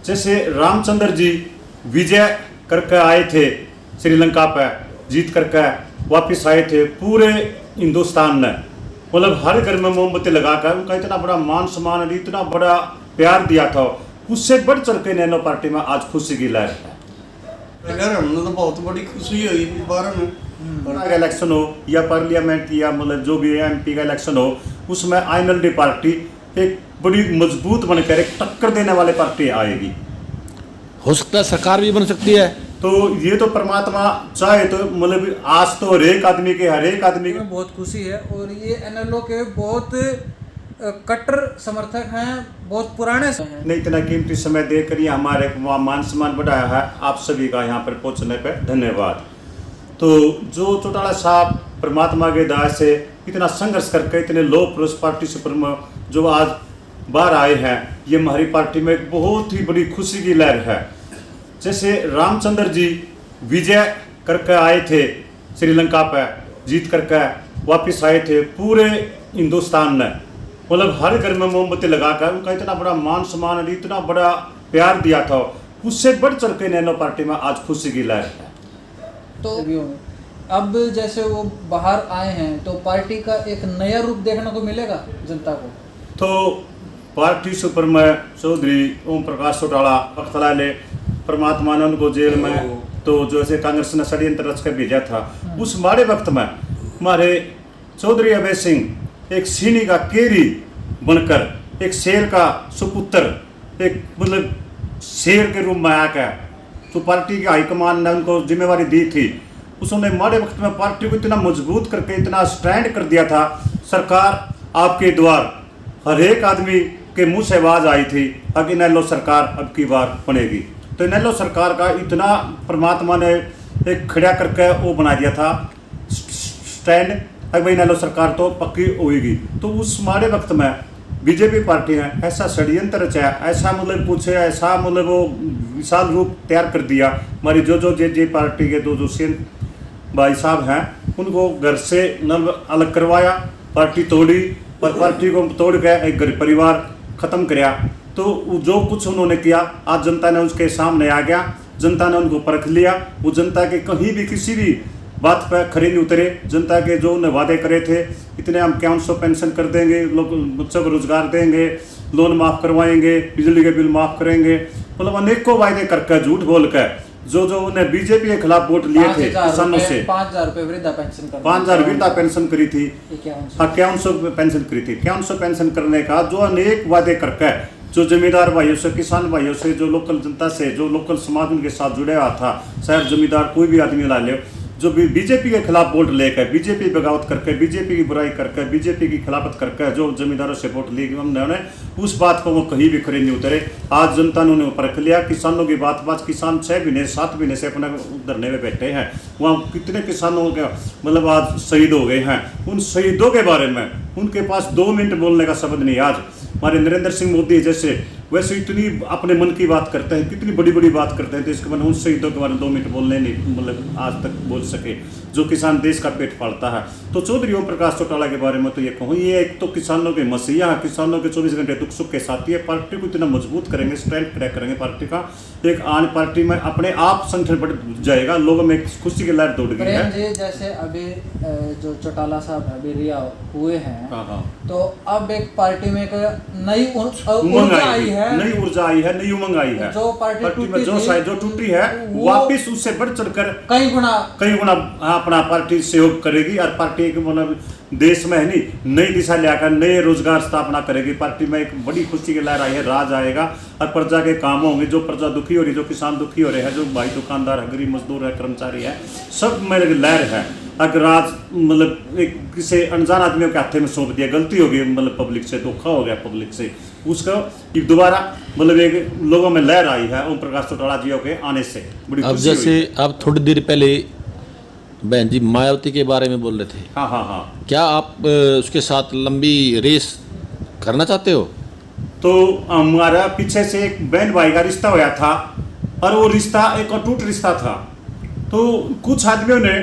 जैसे रामचंद्र जी विजय करके आए थे श्रीलंका पे, जीत करके वापस आए थे, पूरे हिंदुस्तान ने मतलब हर घर में मोमबत्ती लगाकर उनका इतना बड़ा मान सम्मान, इतना बड़ा प्यार दिया था, उससे बढ़ चढ़ के नैनो पार्टी में आज खुशी की लहर है। अगर हमने तो बहुत बड़ी खुशी हुई इस बार में इलेक्शन हो या पार्लियामेंट या मतलब जो भी एमपी का इलेक्शन हो, उसमें आईएनएलडी पार्टी एक बड़ी मजबूत बनकर एक टक्कर देने वाली पार्टी आएगी। हो सकता है सरकार भी बन सकती है। तो ये तो परमात्मा चाहे तो मतलब आज तो हर एक आदमी के बहुत खुशी है। और ये एनएलओ के बहुत कट्टर समर्थक हैं, बहुत पुराने से हैं। ने इतना कीमती समय देकर ये हमारे मान सम्मान बढ़ाया है। आप सभी का यहाँ पर पहुँचने पर धन्यवाद। तो जो चौटाला साहब परमात्मा के दया से इतना संघर्ष करके इतने लो प्रोस पार्टी सुप्रीमो जो आज बाहर आए हैं, ये हमारी पार्टी में एक बहुत ही बड़ी खुशी की लहर है। जैसे रामचंद्र जी विजय करके आए थे श्रीलंका पे, जीत करके वापस आए थे, पूरे हिंदुस्तान ने मतलब हर घर में मोमबत्ती लगाकर उनका इतना बड़ा मान सम्मान, इतना बड़ा प्यार दिया था, उससे बढ़ चढ़ के नैनो पार्टी में आज खुशी की लहर है। तो अब जैसे वो बाहर आए हैं तो पार्टी का एक नया रूप देखने को मिलेगा जनता को। तो पार्टी सुप्रीमो चौधरी ओम प्रकाश चौटाला पखतला ले परमात्मा ने उनको जेल में तो जैसे कांग्रेस ने षड्यंत्र रच कर भेजा था, उस माड़े वक्त में हमारे चौधरी अभय सिंह एक सीनी का केरी बनकर एक शेर का सुपुत्र, एक मतलब शेर के रूप में आकर तो पार्टी की हाईकमान ने उनको जिम्मेवारी दी थी। उसने माड़े वक्त में पार्टी को इतना मजबूत करके इतना स्टैंड कर दिया था। सरकार आपके द्वार हर एक आदमी के मुंह से आवाज आई थी कि इनेलो सरकार अब की बार बनेगी। तो इनेलो सरकार का इतना परमात्मा ने एक खड़ा करके वो बना दिया था स्टैंड, अब भाई इनेलो सरकार तो पक्की होगी। तो उस माड़े वक्त में बीजेपी पार्टी ने ऐसा षड्यंत्र रचाया, ऐसा मतलब पूछे, ऐसा मतलब वो विशाल रूप तैयार कर दिया। हमारी जो जे पार्टी के दो सेन भाई साहब हैं, उनको घर से नल अलग करवाया, पार्टी तोड़ी और पार्टी को तोड़ के एक गरीब परिवार खत्म कराया। तो जो कुछ उन्होंने किया आज जनता ने उसके सामने आ गया, जनता ने उनको परख लिया। वो जनता के कहीं भी किसी भी बात पर खड़े नहीं उतरे। जनता के जो उन्हें वादे करे थे, इतने हम 500 पेंशन कर देंगे, लोग बच्चों को रोजगार देंगे, लोन माफ़ करवाएंगे, बिजली के बिल माफ़ करेंगे, मतलब अनेकों वायदे करके झूठ बोल कर जो उन्हें बीजेपी के खिलाफ वोट लिए थे किसानों से 5,000 रुपये वृद्धा पेंशन 5,000 वृद्धा पेंशन करी थी, 5100 पेंशन करी थी। 5100 पेंशन करने का जो अनेक वादे करके जो जमींदार भाइयों से, किसान भाइयों से, जो लोकल जनता से, जो लोकल समाज उनके साथ जुड़े हुआ था, चाहे जमींदार कोई भी आदमी ला ले, जो भी बीजेपी के खिलाफ वोट लेकर, बीजेपी बगावत करके, बीजेपी की बुराई करके, बीजेपी की खिलाफत करके जो जमींदारों से वोट ली, उन्होंने उस बात को वो कहीं भी खड़े नहीं उतरे। आज जनता ने उन्हें परख लिया। किसानों की बात किसान 6 महीने 7 महीने से अपने धरने में बैठे हैं। वहाँ कितने किसानों के मतलब आज शहीद हो गए हैं। उन शहीदों के बारे में उनके पास 2 मिनट बोलने का शब्द नहीं। आज हमारे नरेंद्र सिंह मोदी जैसे वैसे इतनी अपने मन की बात करते हैं, कितनी बड़ी बड़ी बात करते हैं, तो इसके बाद उन शहीदों के बारे में 2 मिनट बोलने नहीं मतलब आज तक बोल सके, जो किसान देश का पेट पालता है। तो चौधरी ओम प्रकाश चौटाला के बारे में तो ये कहूँ, ये एक तो किसानों के मसीहा, किसानों के 24 घंटे दुख सुख के साथी है। पार्टी को इतना मजबूत करेंगे, स्ट्रेंथ खड़ा करेंगे पार्टी का। एक आन पार्टी में अपने आप संगठन बढ़ जाएगा, लोगों में खुशी की लहर दौड़ गई है। जैसे अभी जो चौटाला साहब अभी रिया हुए हैं, हाँ। तो अब एक पार्टी में एक नई उमंग आई है, नई ऊर्जा आई है, नई उमंग आई है। जो पार्टी में जो टूटी है वापिस उससे बढ़ चढ़कर कई गुना अपना पार्टी सहयोग करेगी। और पार्टी एक मतलब देश में है नहीं, नई दिशा लेकर नए रोजगार स्थापना करेगी। पार्टी में एक बड़ी खुशी की लहर आई है, राज आएगा और प्रजा के काम होंगे। जो प्रजा दुखी हो रही, जो किसान दुखी हो रहे हैं, जो भाई दुकानदार है, गरीब मजदूर है, कर्मचारी है, सब में लहर है। अगर आज मतलब एक किसी अनजान आदमियों के हाथे में सौंप दिया, गलती हो गई, मतलब पब्लिक से धोखा हो गया, पब्लिक से उसका दोबारा मतलब एक लोगों में लहर आई है ओम प्रकाश चौटाला जी के आने से। बड़ी अब जैसे आप थोड़ी देर पहले बहन जी मायावती के बारे में बोल रहे थे। हाँ। क्या आप उसके साथ लंबी रेस करना चाहते हो? तो हमारा पीछे से एक बहन भाई का रिश्ता होया था और वो रिश्ता एक अटूट रिश्ता था। तो कुछ आदमियों ने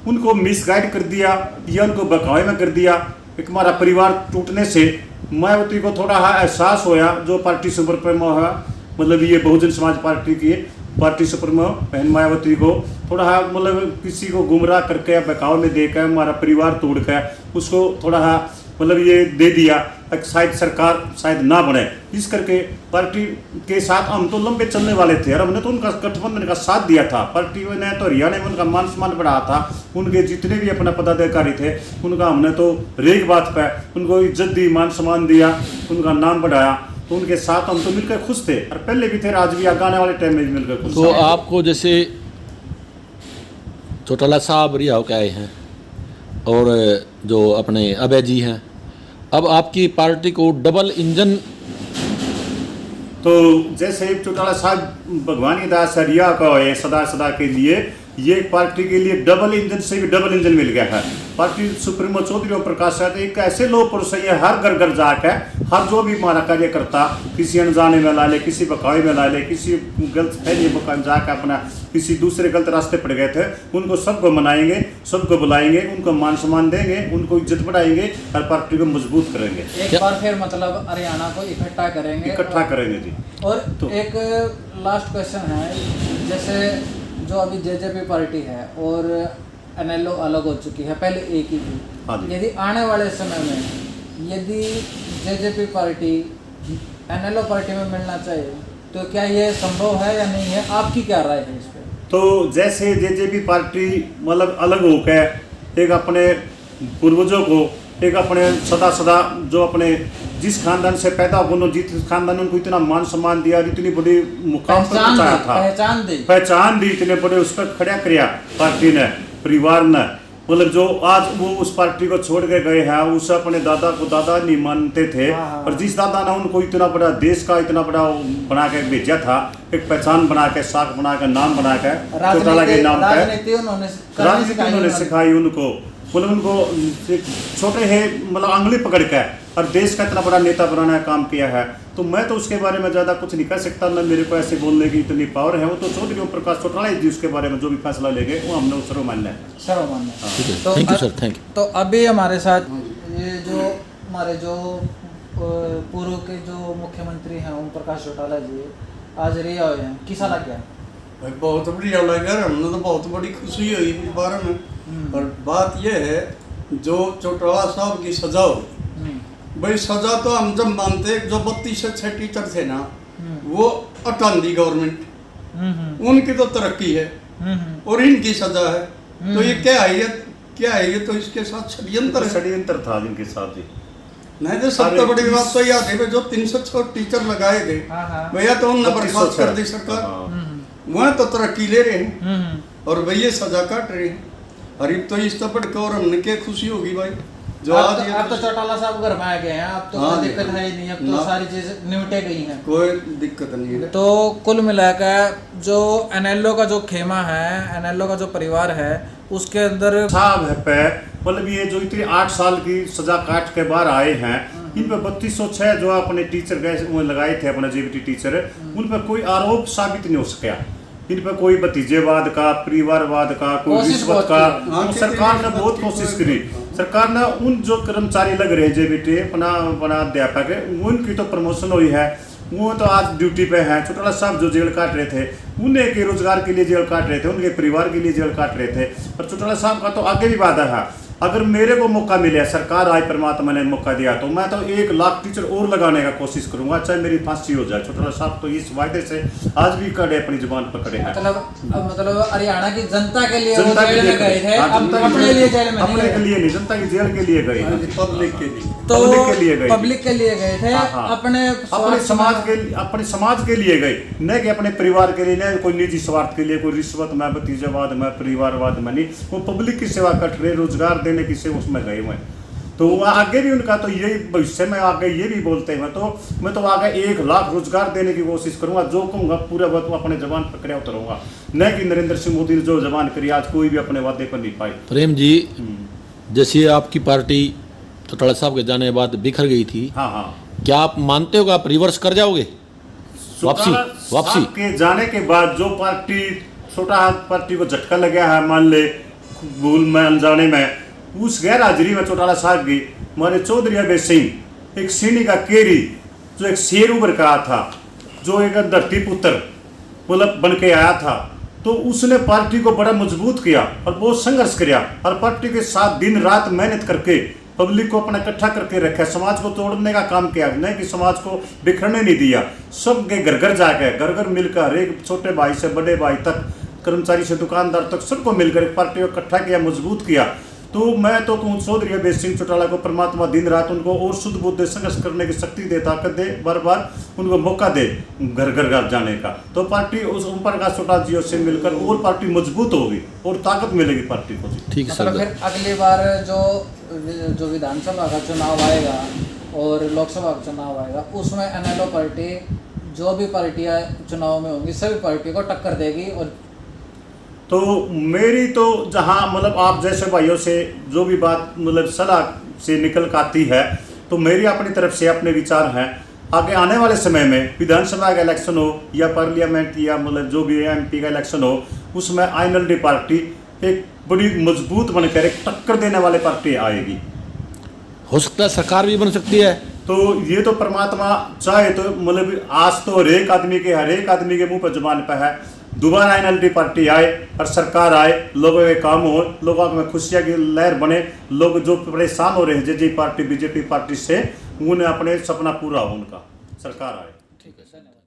उनको मिसगाइड कर दिया या उनको बहकावे में कर दिया। एक हमारा परिवार टूटने से मायावती को थोड़ा एहसास होया, जो पार्टी सुप्रीमो है मतलब ये बहुजन समाज पार्टी की पार्टी सुप्रीमो बहन मायावती को थोड़ा मतलब किसी को गुमराह करके बहकाव में देकर हमारा परिवार तोड़ कर उसको थोड़ा मतलब ये दे दिया, शायद सरकार शायद ना बने। इस करके पार्टी के साथ हम तो लंबे चलने वाले थे और हमने तो उनका गठबंधन का साथ दिया था। पार्टी ने तो हरियाणा में उनका मान सम्मान बढ़ाया था, उनके जितने भी अपना पदाधिकारी थे उनका हमने तो रेग बात पे उनको इज्जत दी, मान सम्मान दिया, उनका नाम बढ़ाया। तो उनके साथ हम तो मिलकर खुश थे और पहले भी थे, आज भी आने वाले टाइम में भी मिलकर खुश। तो आपको जैसे चौटाला साहब रिहा होकर आए हैं और जो अपने अभय जी हैं, अब आपकी पार्टी को डबल इंजन, तो जैसे चौटाला साहब भगवान की दास रिया का है सदा सदा के लिए, ये पार्टी के लिए डबल इंजन से भी डबल इंजन मिल गया है। पार्टी सुप्रीमो चौधरी ओम प्रकाश एक ऐसे लोग पुरुष है, हर घर घर जाकर हर जो भी हमारा कार्यकर्ता किसी अनजाने में ला ले, किसी बकावे में ला ले, किसी गलत फैली में जाकर अपना किसी दूसरे गलत रास्ते पड़ गए थे, उनको सबको मनाएंगे, सबको बुलाएंगे, उनको मान सम्मान देंगे, उनको इज्जत बढ़ाएंगे और पार्टी को मजबूत करेंगे। एक बार फिर मतलब हरियाणा को इकट्ठा करेंगे जी। और तो एक लास्ट क्वेश्चन है, जैसे जो अभी जेजेपी पार्टी है और एनएलओ अलग हो चुकी है, पहले एक ही थी, यदि आने वाले समय में यदि जेजेपी पार्टी एनएलओ पार्टी में मिलना चाहिए तो क्या ये संभव है या नहीं है, आपकी क्या राय है इस पर? तो जैसे जेजेपी पार्टी मतलब अलग होकर एक अपने पूर्वजों को, एक अपने सदा जो अपने जिस खानदान से पैदा हो, जिस खानदान ने उनको इतना मान सम्मान दिया, इतनी बड़ी मुकाम पर पहुंचाया था, पहचान दी, इतने बड़े उस पर खड़ा किया पार्टी ने, परिवार ने, मतलब जो आज वो उस पार्टी को छोड़ के गए हैं, उस अपने दादा को दादा नहीं मानते थे, और जिस दादा ने उनको इतना बड़ा देश का इतना बड़ा बना के भेजा था, एक पहचान बना के, साख बना के, नाम बना के, चौटाला के नाम पे राजनीति उन्होंने सिखाई उनको, मतलब उनको छोटे है मतलब आंगली पकड़ के और देश का इतना बड़ा नेता बनाने का काम किया है। तो मैं तो उसके बारे में ज़्यादा कुछ नहीं कह सकता, ना मेरे को ऐसे बोलने की इतनी पावर है। वो तो चौधरी ओम प्रकाश चौटाला जी उसके बारे में जो भी फैसला लेंगे वो हमने सर्वमान्य है। तो thank you sir, thank you. तो अभी हमारे साथ ये जो हमारे जो पूर्व के जो मुख्यमंत्री हैं ओम प्रकाश चौटाला जी आज रिहा हुए हैं, किसा लग गया? भाई बहुत बढ़िया लगा, हमने तो बहुत बड़ी खुशी हुई इस बारे में। और बात यह है जो चौटाला साहब की सजा हुई, भाई सजा तो हम जब मानते जो 32 से 6 टीचर थे ना वो अटन दी गवर्नमेंट, उनकी तो तरक्की है और इनकी सजा है, तो ये क्या है ये तो इसके साथ षड्यंत्र था जिनके साथ ही। नहीं तो सबसे बड़ी बात तो याद है जो 306 टीचर लगाए थे भैया, तो उन बर्खास्त कर दी सरकार, वह तो तरक्की ले रहे हैं और भैया सजा काट रहे हैं। अरे तो इस तपड़ के और हमने क्या खुशी होगी भाई जो आज ये अब तो चौटाला साहब घर में आ गए हैं, अब तो कोई दिक्कत है ही नहीं, अब तो सारी चीजें निपटे गई हैं, कोई दिक्कत नहीं है। तो कुल मिलाकर जो एनएलओ का जो खेमा है, एनएलओ का जो परिवार है उसके अंदर साहब है पे मतलब ये जो इतनी 8 साल की सजा काट के बाहर आए हैं, इन पर 3206 जो अपने टीचर गए लगाए थे अपना जेबीटी टीचर, उन पर कोई आरोप साबित नहीं हो सका। इन पर कोई भतीजेवाद का, परिवारवाद का, कोई रिश्वत का, तो सरकार ने बहुत कोशिश करी। सरकार ने उन जो कर्मचारी लग रहे हैं जेबीटी अपना अध्यापक है, उनकी तो प्रमोशन हुई है, वो तो आज ड्यूटी पे हैं। चौटाला साहब जो जेल काट रहे थे, उन्हें के रोजगार के लिए जेल काट रहे थे, उनके परिवार के लिए जेल काट रहे थे। और चौटाला साहब का तो आगे भी वादा है, अगर मेरे को मौका मिले, सरकार आए, परमात्मा ने मौका दिया, तो मैं तो 1 लाख टीचर और लगाने का कोशिश करूंगा, चाहे मेरी फांसी हो जाए। चौटाला साहब तो इस वायदे से आज भी कड़े अपनी जुबान पकड़े हैं। मतलब हरियाणा की जनता के लिए वो जेल में गए थे, अपने लिए जेल में अपने के लिए नहीं, जनता की जेल के लिए गए, पब्लिक के लिए, तो पब्लिक के लिए गए थे, अपने समाज के लिए गए, न कि अपने परिवार के लिए, न कोई निजी स्वार्थ के लिए, कोई रिश्वत में, भतीजावाद में, परिवारवाद में नहीं। वो पब्लिक की सेवा कर रहे, रोजगार देने की से उसमें गए हुए। तो आगे भी उनका तो यही भविष्य में आगे ये भी बोलते हैं, मैं तो आगे 1 लाख रोजगार देने की कोशिश करूंगा, जो कहूँगा पूरा वक्त अपने जबान पकड़े उतरूंगा, न कि नरेंद्र सिंह मोदी ने जो जबान करी आज कोई भी अपने वादे पर नहीं पाई। प्रेम जी, जैसे आपकी पार्टी चौटाला साहब के जाने के बाद बिखर गई थी, क्या आप मानते हो कि आप रिवर्स कर जाओगे, वापसी के जाने के बाद जो पार्टी छोटा पार्टी को झटका लगा है, मान ले भूल में अनजाने में, उस गैर हाजिरी में चौटाला साहब की हमारे चौधरी अभय सिंह एक सीनी का केरी जो एक शेर उभर का था, जो एक धरती पुत्र मतलब बन के आया था, तो उसने पार्टी को बड़ा मजबूत किया और बहुत संघर्ष किया और पार्टी के साथ दिन रात मेहनत करके पब्लिक को अपना इकट्ठा करके रखा, समाज को तोड़ने का काम किया, नहीं कि समाज को बिखरने नहीं दिया। सबके घर घर जाके घर घर मिलकर एक छोटे भाई से बड़े भाई तक, कर्मचारी से दुकानदार तक सबको मिलकर एक पार्टी को इकट्ठा किया, मजबूत किया। तो मैं तो कहूँ चौधरी अभय सिंह चौटाला को परमात्मा दिन रात उनको और शुद्ध बुद्ध संघर्ष करने की शक्ति दे, ताकत दे, बार बार उनको मौका दे घर घर घर जाने का। तो पार्टी उस ओम प्रकाश चौटाला जी से मिलकर और पार्टी मजबूत होगी और ताकत मिलेगी पार्टी को। ठीक है सर। फिर अगली बार जो विधानसभा का चुनाव आएगा और लोकसभा का चुनाव आएगा, उसमें एनएलओ पार्टी जो भी पार्टियां चुनाव में होंगी सभी पार्टी को टक्कर देगी। और तो मेरी तो जहाँ मतलब आप जैसे भाइयों से जो भी बात मतलब सलाह से निकल कर आती है, तो मेरी अपनी तरफ से अपने विचार हैं। आगे आने वाले समय में विधानसभा का इलेक्शन हो या पार्लियामेंट या मतलब जो भी एमपी का इलेक्शन हो, उसमें आईएनएलडी पार्टी एक बड़ी मजबूत बनकर एक टक्कर देने वाली पार्टी आएगी। हो सकता है सरकार भी बन सकती है। तो ये तो परमात्मा चाहे तो मतलब आज तो हर एक आदमी के मुंह पर जुबान पे है, दोबारा आईएनएलडी पार्टी आए और सरकार आए, लोगों के काम हो, लोगों में खुशियाँ की लहर बने, लोग जो परेशान हो रहे हैं जेजेपी पार्टी बीजेपी पार्टी से, उन्हें अपने सपना पूरा हो, उनका सरकार आए। ठीक है, धन्यवाद।